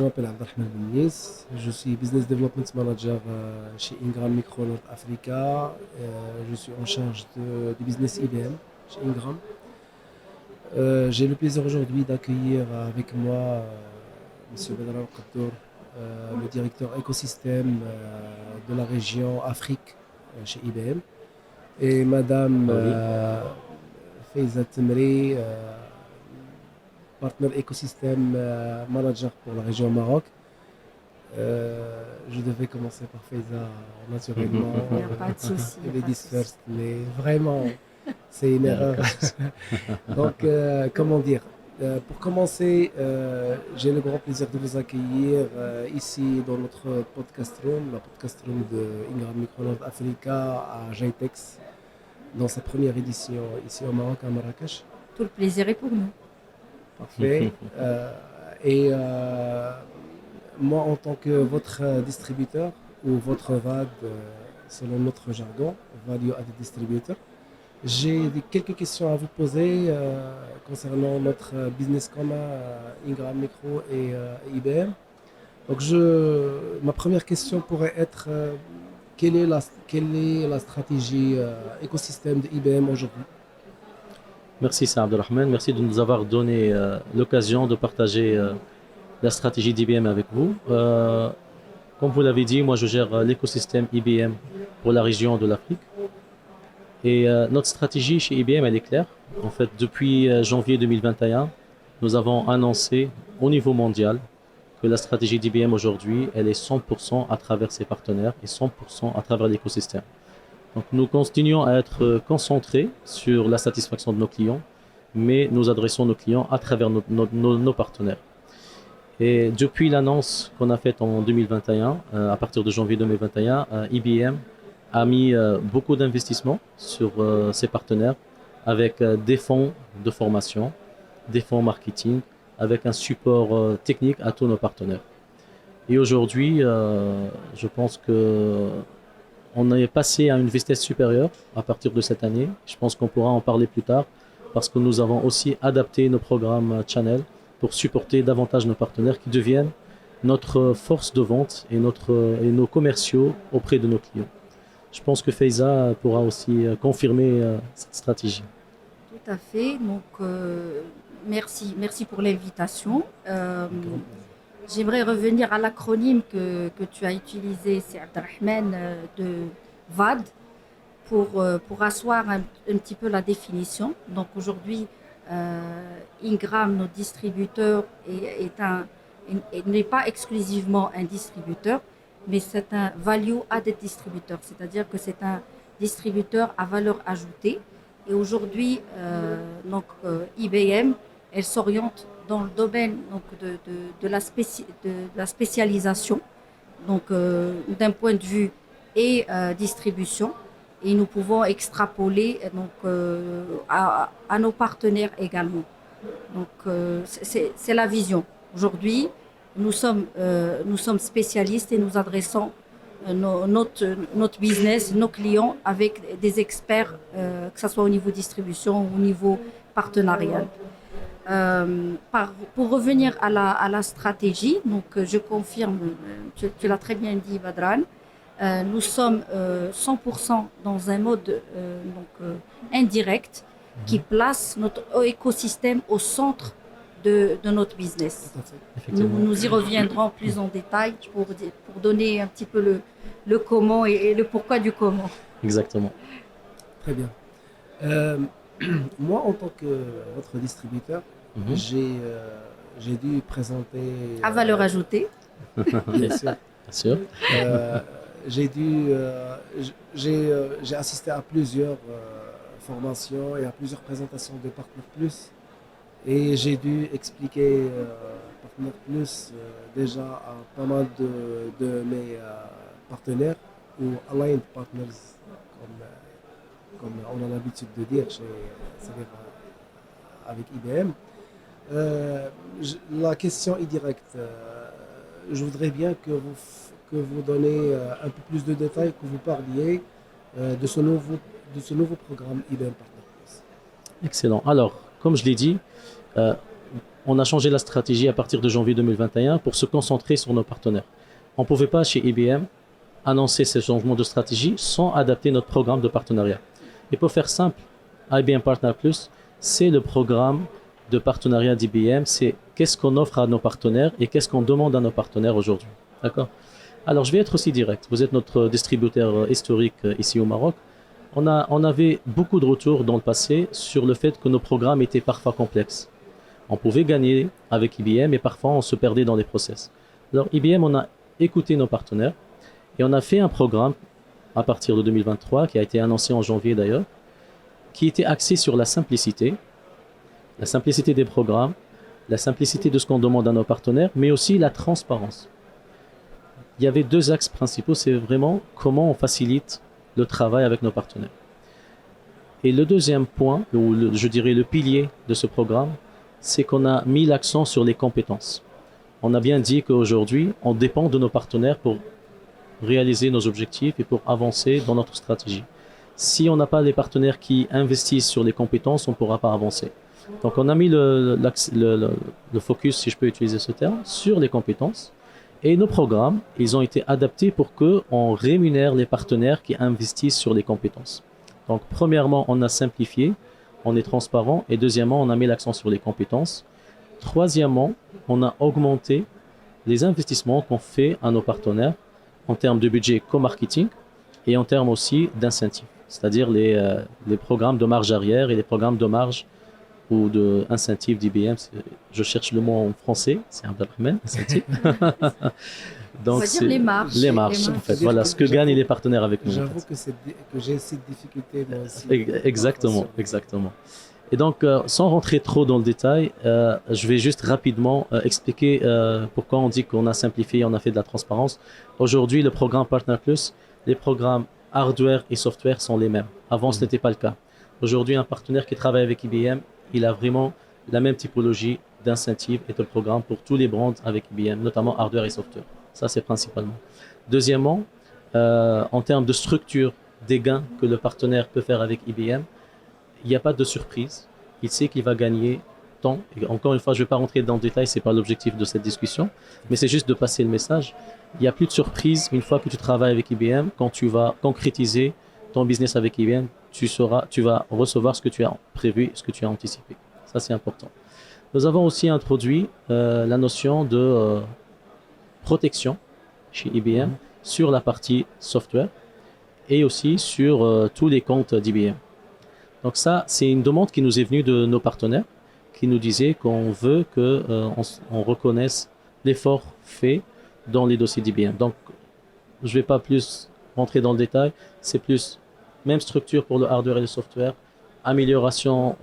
m'appelle Abdelrahman Bennis, je suis Business Development Manager chez Ingram Micro North Africa. Je suis en charge du business IBM chez Ingram. J'ai le plaisir aujourd'hui d'accueillir avec moi M. Bedran Qaddour, le directeur écosystème de la région Afrique chez IBM, et Madame Ah oui, Faiza Temri, partenaire écosystème manager pour la région Maroc. Je devais commencer par Faiza, naturellement. Il n'y a pas de souci. il y a pas Ladies de souci. first, mais vraiment, c'est une erreur. d'accord. Donc, comment dire, pour commencer, j'ai le grand plaisir de vous accueillir ici dans notre podcast room, la podcast room de Ingram Micro North Africa à Jitex, dans sa première édition ici au Maroc, à Marrakech. Tout le plaisir est pour nous. Parfait. Et moi, en tant que votre distributeur ou votre VAD, selon notre jargon, Value Added Distributor, j'ai quelques questions à vous poser concernant notre business commun Ingram Micro et IBM. Donc, ma première question pourrait être quelle est la stratégie écosystème de IBM aujourd'hui? Merci Saad Abdelrahman, merci de nous avoir donné l'occasion de partager la stratégie d'IBM avec vous. Comme vous l'avez dit, moi je gère l'écosystème IBM pour la région de l'Afrique. Et notre stratégie chez IBM, elle est claire. En fait, depuis janvier 2021, nous avons annoncé au niveau mondial que la stratégie d'IBM aujourd'hui, elle est 100% à travers ses partenaires et 100% à travers l'écosystème. Donc nous continuons à être concentrés sur la satisfaction de nos clients, mais nous adressons nos clients à travers nos partenaires. Et depuis l'annonce qu'on a faite en 2021, à partir de janvier 2021, IBM a mis beaucoup d'investissements sur ses partenaires avec des fonds de formation, des fonds marketing, avec un support technique à tous nos partenaires. Et aujourd'hui, je pense que on est passé à une vitesse supérieure à partir de cette année. Je pense qu'on pourra en parler plus tard parce que nous avons aussi adapté nos programmes Channel pour supporter davantage nos partenaires qui deviennent notre force de vente et nos commerciaux auprès de nos clients. Je pense que Faiza pourra aussi confirmer cette stratégie. Tout à fait. Donc, merci pour l'invitation. J'aimerais revenir à l'acronyme que tu as utilisé, c'est Abdelrahman, de VAD, pour asseoir un petit peu la définition. Donc aujourd'hui, Ingram, notre distributeur, n'est pas exclusivement un distributeur, mais c'est un value added distributeur, c'est-à-dire que c'est un distributeur à valeur ajoutée. Et aujourd'hui, IBM, elle s'oriente dans le domaine donc, de la spécialisation, donc d'un point de vue et distribution. Et nous pouvons extrapoler donc, à nos partenaires également. Donc c'est la vision. Aujourd'hui, nous sommes spécialistes et nous adressons notre business, nos clients avec des experts, que ce soit au niveau distribution ou au niveau partenarial. Pour revenir à la stratégie, donc je confirme, tu l'as très bien dit Badran, nous sommes 100% dans un mode indirect qui place notre écosystème au centre de notre business. Nous y reviendrons plus en détail pour donner un petit peu le comment et le pourquoi du comment. Exactement. Très bien. Moi, en tant que votre distributeur, j'ai dû présenter... À valeur ajoutée. Bien sûr. Bien sûr. J'ai assisté à plusieurs formations et à plusieurs présentations de Partner Plus. Et j'ai dû expliquer Partner Plus déjà à pas mal de mes partenaires ou aligned partners, comme on a l'habitude de dire avec IBM. La question est directe. Je voudrais bien que vous donniez un peu plus de détails, que vous parliez de ce nouveau programme IBM Partner Plus. Excellent. Alors, comme je l'ai dit, on a changé la stratégie à partir de janvier 2021 pour se concentrer sur nos partenaires. On ne pouvait pas chez IBM annoncer ce changement de stratégie sans adapter notre programme de partenariat. Et pour faire simple, IBM Partner Plus, c'est le programme de partenariat d'IBM, c'est qu'est-ce qu'on offre à nos partenaires et qu'est-ce qu'on demande à nos partenaires aujourd'hui. D'accord? Alors, je vais être aussi direct. Vous êtes notre distributeur historique ici au Maroc. On avait beaucoup de retours dans le passé sur le fait que nos programmes étaient parfois complexes. On pouvait gagner avec IBM et parfois on se perdait dans les process. Alors, IBM, on a écouté nos partenaires et on a fait un programme à partir de 2023 qui a été annoncé en janvier d'ailleurs, qui était axé sur la simplicité des programmes, la simplicité de ce qu'on demande à nos partenaires, mais aussi la transparence. Il y avait deux axes principaux, c'est vraiment comment on facilite le travail avec nos partenaires. Et le deuxième point, ou je dirais le pilier de ce programme, c'est qu'on a mis l'accent sur les compétences. On a bien dit qu'aujourd'hui, on dépend de nos partenaires pour réaliser nos objectifs et pour avancer dans notre stratégie. Si on n'a pas les partenaires qui investissent sur les compétences, on ne pourra pas avancer. Donc on a mis le focus, si je peux utiliser ce terme, sur les compétences. Et nos programmes, ils ont été adaptés pour qu'on rémunère les partenaires qui investissent sur les compétences. Donc premièrement, on a simplifié, on est transparent. Et deuxièmement, on a mis l'accent sur les compétences. Troisièmement, on a augmenté les investissements qu'on fait à nos partenaires en termes de budget co-marketing et en termes aussi d'incentives, c'est-à-dire les programmes de marge arrière et les programmes de marge ou d'incentives d'IBM. Je cherche le mot en français, c'est un Abdelrahman, incentive. Donc, on va dire les marges. Les marges, en fait. Voilà, ce que gagnent les partenaires avec nous. J'avoue que j'ai cette difficulté moi aussi. Exactement. Et donc, sans rentrer trop dans le détail, je vais juste rapidement expliquer pourquoi on dit qu'on a simplifié, on a fait de la transparence. Aujourd'hui, le programme Partner Plus, les programmes hardware et software sont les mêmes. Avant, ce n'était pas le cas. Aujourd'hui, un partenaire qui travaille avec IBM, il a vraiment la même typologie d'incentive et de programme pour tous les brands avec IBM, notamment hardware et software. Ça, c'est principalement. Deuxièmement, en termes de structure des gains que le partenaire peut faire avec IBM, il n'y a pas de surprise. Il sait qu'il va gagner tant. Et encore une fois, je ne vais pas rentrer dans le détail, ce n'est pas l'objectif de cette discussion, mais c'est juste de passer le message. Il n'y a plus de surprise une fois que tu travailles avec IBM. Quand tu vas concrétiser ton business avec IBM, tu vas recevoir ce que tu as prévu, ce que tu as anticipé. Ça, c'est important. Nous avons aussi introduit la notion de protection chez IBM sur la partie software et aussi sur tous les comptes d'IBM. Donc ça, c'est une demande qui nous est venue de nos partenaires qui nous disaient qu'on veut qu'on reconnaisse l'effort fait dans les dossiers d'IBM. Donc, je ne vais pas plus rentrer dans le détail, c'est plus même structure pour le hardware et le software, amélioration,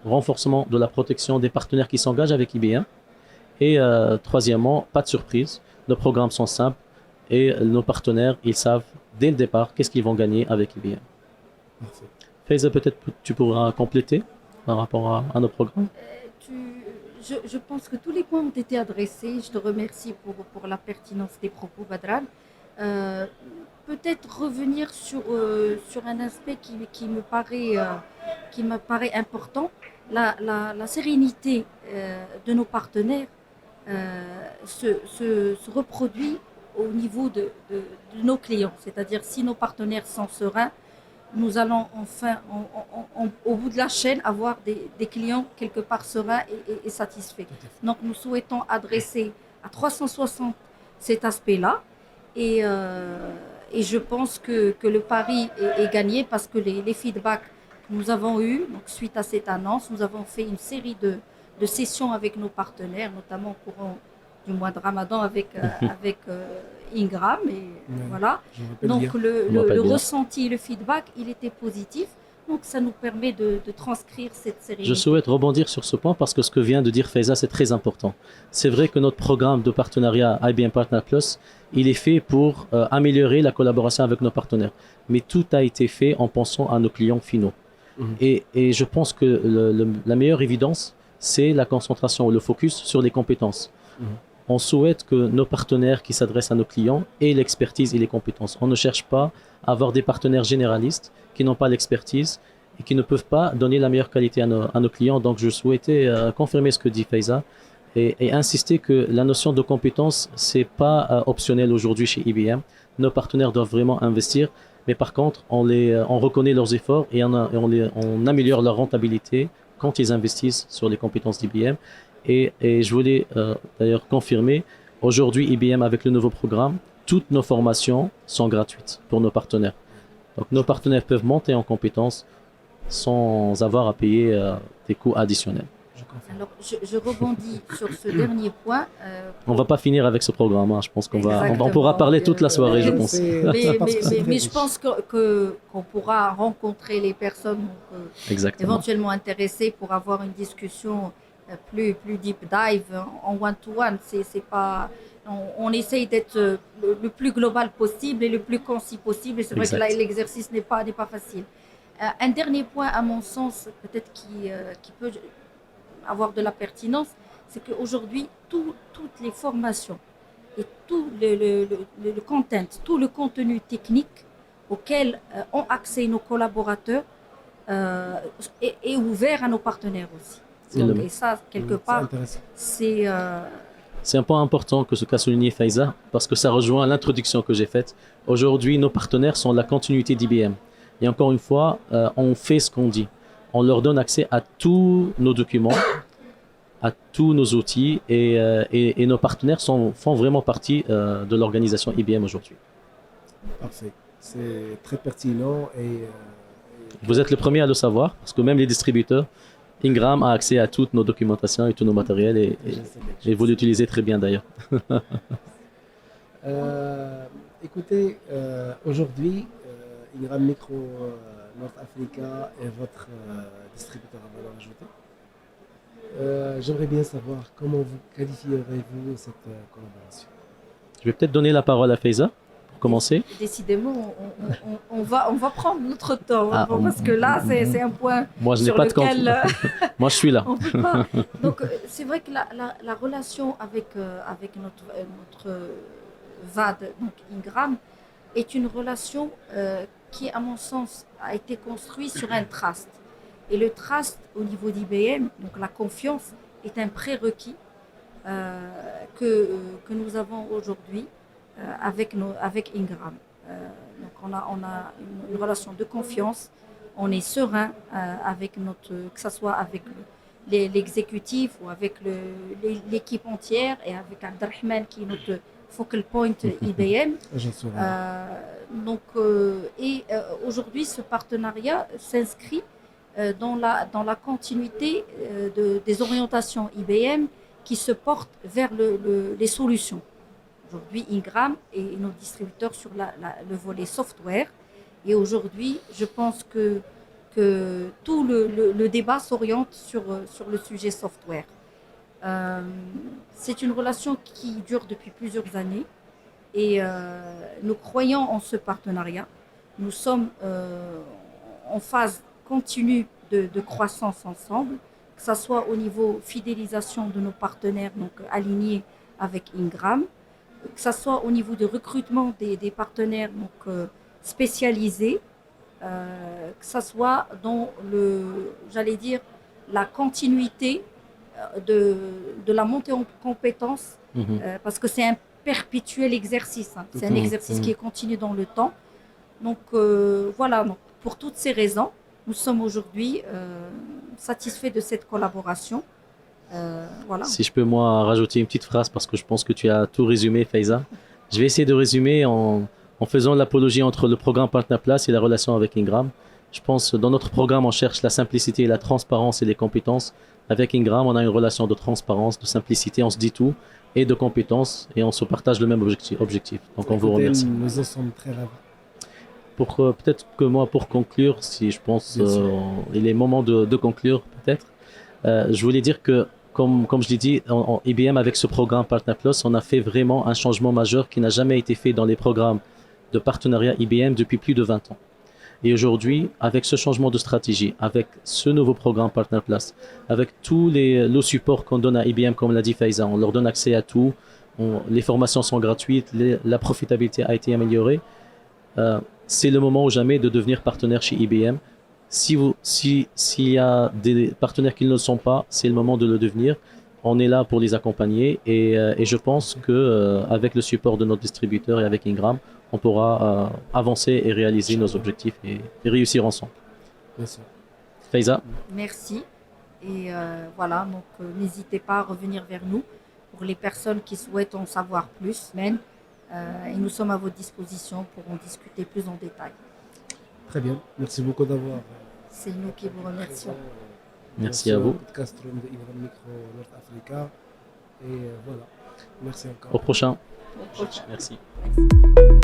renforcement de la protection des partenaires qui s'engagent avec IBM. Et troisièmement, pas de surprise, nos programmes sont simples et nos partenaires, ils savent dès le départ qu'est-ce qu'ils vont gagner avec IBM. Parfait. Faiza, peut-être tu pourras compléter par rapport à nos programmes. Je pense que tous les points ont été adressés. Je te remercie pour la pertinence des propos, Badran. Peut-être revenir sur un aspect qui me paraît important. La sérénité de nos partenaires se reproduit au niveau de nos clients. C'est-à-dire, si nos partenaires sont sereins, nous allons enfin, au bout de la chaîne, avoir des clients quelque part sereins et satisfaits. Donc, nous souhaitons adresser à 360 cet aspect-là. Et je pense que le pari est gagné parce que les feedbacks que nous avons eus, donc suite à cette annonce, nous avons fait une série de sessions avec nos partenaires, notamment au courant du mois de Ramadan avec Ingram. Et voilà. Donc le ressenti, le feedback, il était positif. Donc ça nous permet de transcrire cette série. Je souhaite rebondir sur ce point parce que ce que vient de dire Faiza, c'est très important. C'est vrai que notre programme de partenariat IBM Partner Plus, il est fait pour améliorer la collaboration avec nos partenaires. Mais tout a été fait en pensant à nos clients finaux. Et je pense que la meilleure évidence, c'est la concentration, le focus sur les compétences. On souhaite que nos partenaires qui s'adressent à nos clients aient l'expertise et les compétences. On ne cherche pas à avoir des partenaires généralistes qui n'ont pas l'expertise et qui ne peuvent pas donner la meilleure qualité à nos clients. Donc, je souhaitais confirmer ce que dit Faiza et insister que la notion de compétence, c'est pas optionnel aujourd'hui chez IBM. Nos partenaires doivent vraiment investir, mais par contre, on reconnaît leurs efforts et on améliore leur rentabilité quand ils investissent sur les compétences d'IBM. Et je voulais d'ailleurs confirmer, aujourd'hui, IBM, avec le nouveau programme, toutes nos formations sont gratuites pour nos partenaires. Donc, nos partenaires peuvent monter en compétences sans avoir à payer des coûts additionnels. Alors, je rebondis sur ce dernier point. On ne va pas finir avec ce programme. Hein. Je pense on pourra parler toute la soirée, je pense. Mais je pense qu'on pourra rencontrer les personnes éventuellement intéressées pour avoir une discussion plus deep dive en one-to-one. C'est pas, on essaye d'être le plus global possible et le plus concis possible. Et c'est vrai que là, l'exercice n'est pas facile. Un dernier point, à mon sens, peut-être qui peut avoir de la pertinence, c'est qu'aujourd'hui, toutes les formations et tout le content, tout le contenu technique auquel ont accès nos collaborateurs est ouvert à nos partenaires aussi. Donc, et ça, quelque part, c'est un point important que ce qu'a souligné Faiza, parce que ça rejoint l'introduction que j'ai faite. Aujourd'hui, nos partenaires sont la continuité d'IBM. Et encore une fois, on fait ce qu'on dit. On leur donne accès à tous nos documents, à tous nos outils et nos partenaires font vraiment partie de l'organisation IBM aujourd'hui. Parfait. C'est très pertinent. Vous êtes le premier à le savoir, parce que même les distributeurs, Ingram a accès à toutes nos documentations et tous nos matériels et vous l'utilisez très bien d'ailleurs. Écoutez, aujourd'hui, Ingram Micro North Africa est votre distributeur à valeur ajoutée. J'aimerais bien savoir comment vous qualifierez-vous cette collaboration. Je vais peut-être donner la parole à Faiza pour commencer. Décidément, on va prendre notre temps parce que là, c'est un point moi, je n'ai pas lequel... de Moi, je suis là. On peut pas. Donc, c'est vrai que la relation avec notre VAD, donc Ingram, est une relation qui, à mon sens, a été construite sur un trust. Et le trust au niveau d'IBM, donc la confiance, est un prérequis que nous avons aujourd'hui avec Ingram. Donc on a une relation de confiance, on est serein que ce soit avec l'exécutif ou avec l'équipe entière et avec Abdelrahman qui est notre focal point IBM. Aujourd'hui, ce partenariat s'inscrit dans la continuité des orientations IBM qui se portent vers les solutions. Aujourd'hui, Ingram et nos distributeurs sur le volet software. Et aujourd'hui, je pense que tout le débat s'oriente sur le sujet software. C'est une relation qui dure depuis plusieurs années et nous croyons en ce partenariat. Nous sommes en phase continue de croissance ensemble, que ce soit au niveau fidélisation de nos partenaires donc alignés avec Ingram, que ce soit au niveau de recrutement des partenaires donc, spécialisés, que ce soit dans la continuité de la montée en compétences, parce que c'est un perpétuel exercice, hein. C'est un exercice qui est continu dans le temps. Donc voilà, donc, pour toutes ces raisons, nous sommes aujourd'hui satisfaits de cette collaboration. Voilà. Si je peux moi rajouter une petite phrase parce que je pense que tu as tout résumé, Faiza. Je vais essayer de résumer en faisant l'apologie entre le programme Partner Plus et la relation avec Ingram. Je pense que dans notre programme, on cherche la simplicité, la transparence et les compétences. Avec Ingram, on a une relation de transparence, de simplicité, on se dit tout, et de compétences, et on se partage le même objectif. Donc on vous remercie. Nous en sommes très ravis. Peut-être que moi, pour conclure, si je pense il est moment de conclure peut-être, je voulais dire que, comme je l'ai dit, IBM avec ce programme Partner Plus, on a fait vraiment un changement majeur qui n'a jamais été fait dans les programmes de partenariat IBM depuis plus de 20 ans. Et aujourd'hui, avec ce changement de stratégie, avec ce nouveau programme Partner Plus, avec tous le support qu'on donne à IBM, comme l'a dit Faiza, on leur donne accès à tout, les formations sont gratuites, la profitabilité a été améliorée. C'est le moment ou jamais de devenir partenaire chez IBM S'il y a des partenaires qui ne le sont pas, c'est le moment de le devenir. On est là pour les accompagner et je pense que avec le support de notre distributeur et avec Ingram, on pourra avancer et réaliser nos objectifs et réussir ensemble. Bien sûr. Faiza, Merci. Et voilà, donc n'hésitez pas à revenir vers nous pour les personnes qui souhaitent en savoir plus. Et nous sommes à votre disposition pour en discuter plus en détail. Très bien. Merci beaucoup d'avoir. C'est nous qui vous remercions. merci à vous. Podcast Room de Ingram Micro North Africa. Et voilà. Merci encore. Au prochain. Au prochain. Merci. Merci.